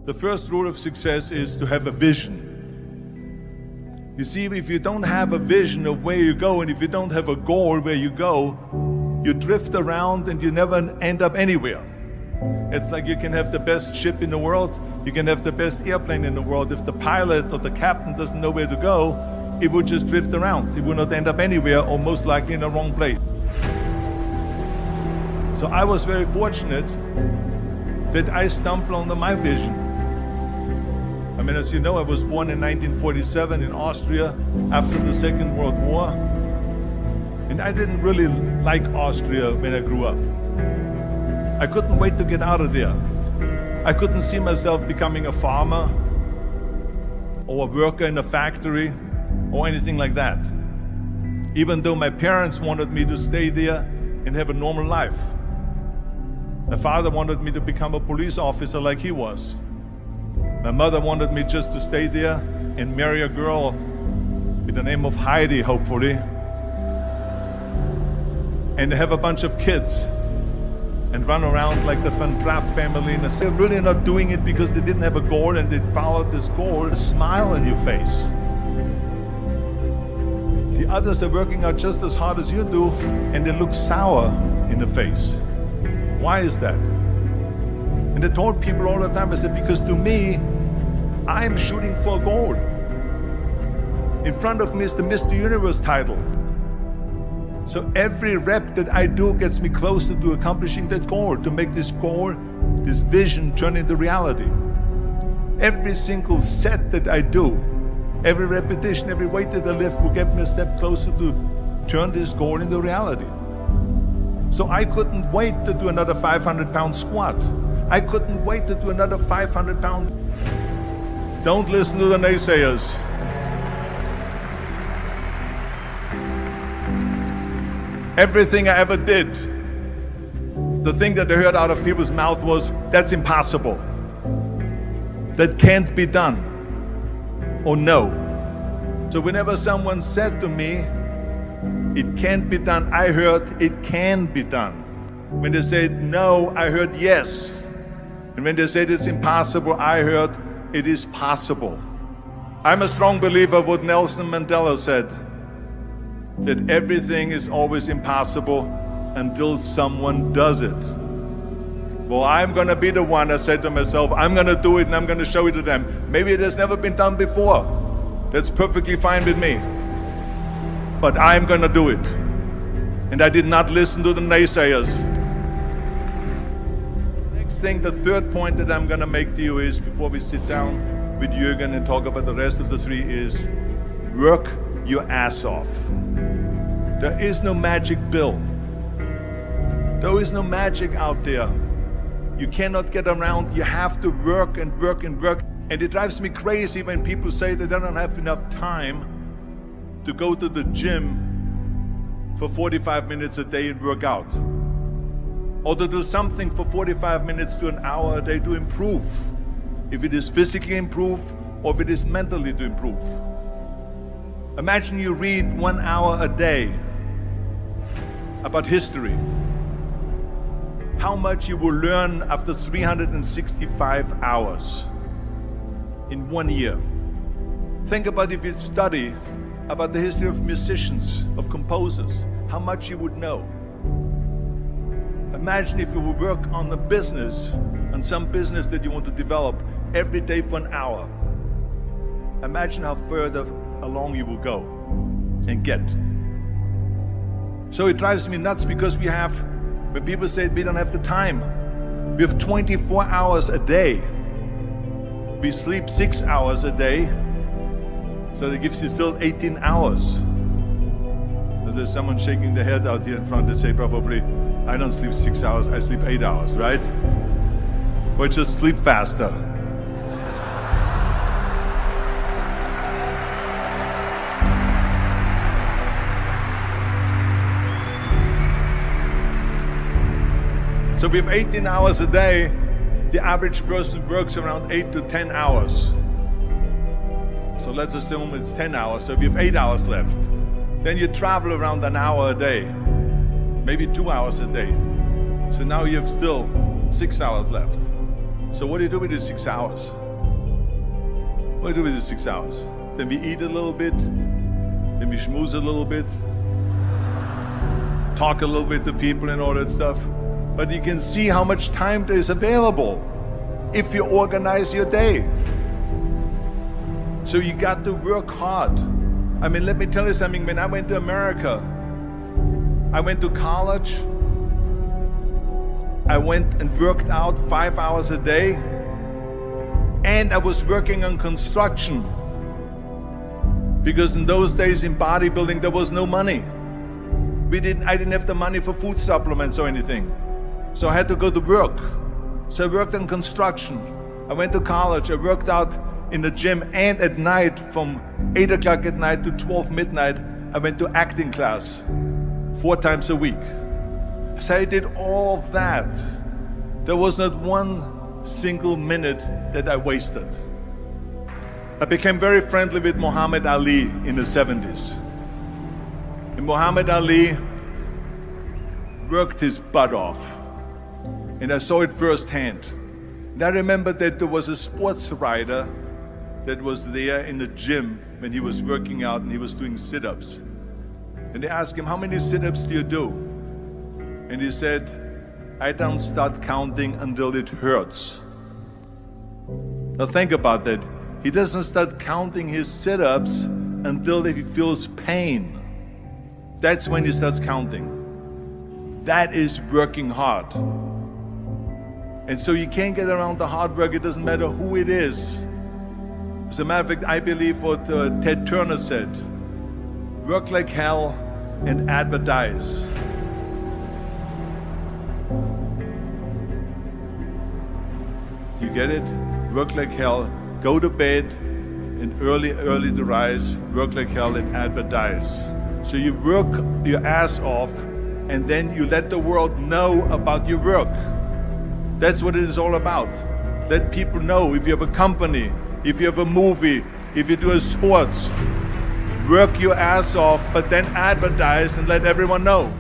The first rule of success is to have a vision. You see, if you don't have a vision of where you go, and if you don't have a goal where you go, you drift around and you never end up anywhere. It's like you can have the best ship in the world, you can have the best airplane in the world. If the pilot or the captain doesn't know where to go, it would just drift around. It would not end up anywhere, or most likely in the wrong place. So I was very fortunate that I stumbled onto my vision. I mean, as you know, I was born in 1947 in Austria after the Second World War. And I didn't really like Austria when I grew up. I couldn't wait to get out of there. I couldn't see myself becoming a farmer or a worker in a factory or anything like that. Even though my parents wanted me to stay there and have a normal life. My father wanted me to become a police officer like he was. My mother wanted me just to stay there and marry a girl with the name of Heidi, hopefully, and have a bunch of kids and run around like the Van Trapp family. And they're really not doing it because they didn't have a goal and they followed this goal. A smile on your face. The others are working out just as hard as you do and they look sour in the face. Why is that? And I told people all the time, I said, because to me, I'm shooting for a goal. In front of me is the Mr. Universe title. So every rep that I do gets me closer to accomplishing that goal, to make this goal, this vision turn into reality. Every single set that I do, every repetition, every weight that I lift will get me a step closer to turn this goal into reality. So I couldn't wait to do another 500-pound squat. I couldn't wait to do another 500-pound. Don't listen to the naysayers. Everything I ever did, the thing that I heard out of people's mouth was, that's impossible. That can't be done. Or no. So whenever someone said to me, it can't be done, I heard, it can be done. When they said no, I heard yes. And when they said it's impossible, I heard it is possible. I'm a strong believer of what Nelson Mandela said, that everything is always impossible until someone does it. Well, I'm gonna be the one, I said to myself, I'm gonna do it and I'm gonna show it to them. Maybe it has never been done before. That's perfectly fine with me. But I'm gonna do it. And I did not listen to the naysayers. Next thing, the third point that I'm gonna make to you is, before we sit down with Jürgen and talk about the rest of the three, is work your ass off. There is no magic pill. There is no magic out there. You cannot get around, you have to work and work and work. And it drives me crazy when people say that they don't have enough time to go to the gym for 45 minutes a day and work out. Or to do something for 45 minutes to an hour a day to improve. If it is physically improve or if it is mentally to improve. Imagine you read 1 hour a day about history. How much you will learn after 365 hours in 1 year. Think about if you study about the history of musicians, of composers, how much you would know. Imagine if you would work on a business, on some business that you want to develop every day for an hour. Imagine how further along you will go and get. So it drives me nuts because when people say we don't have the time, we have 24 hours a day. We sleep 6 hours a day, so that gives you still 18 hours. So there's someone shaking their head out here in front. They say probably, I don't sleep 6 hours, I sleep 8 hours, right? Or just sleep faster. So we have 18 hours a day. The average person works around 8 to 10 hours. So let's assume it's 10 hours, so we have 8 hours left. Then you travel around an hour a day, maybe 2 hours a day. So now you have still 6 hours left. So what do you do with these 6 hours? What do you do with these 6 hours? Then we eat a little bit, then we schmooze a little bit, talk a little bit to people and all that stuff. But you can see how much time there is available if you organize your day. So you got to work hard. I mean, let me tell you something. When I went to America, I went to college. I went and worked out 5 hours a day, and I was working on construction. Because in those days in bodybuilding, there was no money. I didn't have the money for food supplements or anything. So I had to go to work. So I worked on construction. I went to college. I worked out in the gym, and at night from 8 o'clock at night to 12 midnight, I went to acting class 4 times a week. So I did all of that. There was not one single minute that I wasted. I became very friendly with Muhammad Ali in the 70s. And Muhammad Ali worked his butt off. And I saw it firsthand. And I remember that there was a sports writer that was there in the gym when he was working out and he was doing sit-ups. And they asked him, how many sit-ups do you do? And he said, I don't start counting until it hurts. Now think about that. He doesn't start counting his sit-ups until he feels pain. That's when he starts counting. That is working hard. And so you can't get around the hard work. It doesn't matter who it is. As a matter of fact, I believe what Ted Turner said, work like hell and advertise. You get it? Work like hell, go to bed, and early to rise, work like hell and advertise. So you work your ass off, and then you let the world know about your work. That's what it is all about. Let people know. If you have a company, if you have a movie, if you do a sports, work your ass off, but then advertise and let everyone know.